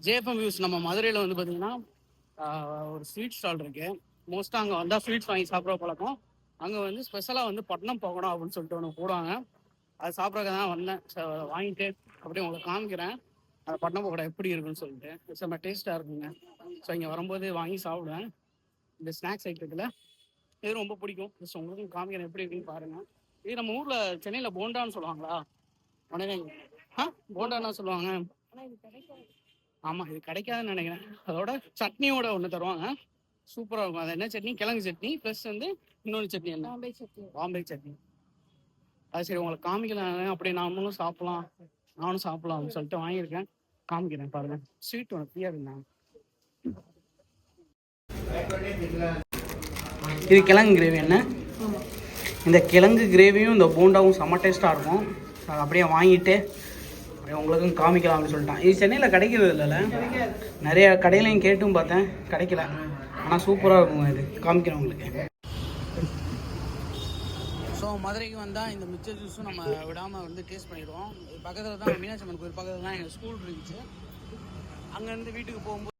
JFM views நம்ம மதுரையில் வந்து பார்த்தீங்கன்னா ஒரு ஸ்வீட் ஸ்டால் இருக்கு. மோஸ்ட்டாக அங்கே வந்தால் ஸ்வீட்ஸ் வாங்கி சாப்பிட்ற பழக்கம். அங்கே வந்து ஸ்பெஷலாக வந்து பட்னம் பக்கோடா அப்படின்னு சொல்லிட்டு ஒன்று போடுவாங்க. அது சாப்பிட்றதுக்கு தான் வந்தேன். வாங்கிட்டு அப்படியே உங்களுக்கு காமிக்கிறேன் அந்த பட்னம் பக்கோடா எப்படி இருக்குன்னு சொல்லிட்டு. செம்ம டேஸ்ட்டாக இருக்குங்க. ஸோ இங்கே வரும்போது வாங்கி சாப்பிடுவேன். இந்த ஸ்நாக்ஸ் ஐட்டத்தில் இது ரொம்ப பிடிக்கும். ஸோ உங்களுக்கும் காமிக்கிறேன் எப்படி இருக்குன்னு பாருங்கள். இது நம்ம ஊரில் சென்னையில் போண்டான்னு சொல்லுவாங்களா? உடனே போண்டான்னா சொல்லுவாங்க. ஆமாம், இது கிடைக்காதுன்னு நினைக்கிறேன். அதோட சட்னியோட ஒன்று தருவாங்க, சூப்பராக இருக்கும். அது என்ன சட்னி? கிழங்கு சட்னி ப்ளஸ் வந்து இன்னொன்று சட்னி என்ன? பாம்பே சட்னி. அது சரி உங்களுக்கு காமிக்கலாம், அப்படி நாமளும் சாப்பிடலாம், நானும் சாப்பிடலாம் அப்படின்னு சொல்லிட்டு வாங்கியிருக்கேன். காமிக்கிறேன் பாருங்க. ஸ்வீட் ஒன்று ஃப்ரீயாக இருந்தாங்க. இது கிழங்கு கிரேவி. என்ன இந்த கிழங்கு கிரேவியும் இந்த போண்டாவும் செம்ம டேஸ்ட்டாக இருக்கும். அப்படியே வாங்கிட்டு உங்களுக்கும் காமிக்கலாம் அப்படின்னு சொல்லிட்டான். இது சென்னையில் கிடைக்கிறது இல்லைல்ல, நிறைய கடையிலையும் கேட்டும் பார்த்தேன், கிடைக்கல. ஆனால் சூப்பராக இருக்கும். இது காமிக்கிறேன் உங்களுக்கு. ஸோ மதுரைக்கு வந்தால் இந்த மிச்சர் ஜூஸும் நம்ம விடாமல் வந்து டேஸ்ட் பண்ணிடுவோம். பக்கத்தில் தான் மீனாட்சி அம்மன் கோயில் பக்கத்தில் தான் எங்கள் ஸ்கூல் இருந்துச்சு. அங்கேருந்து வீட்டுக்கு போகும்போது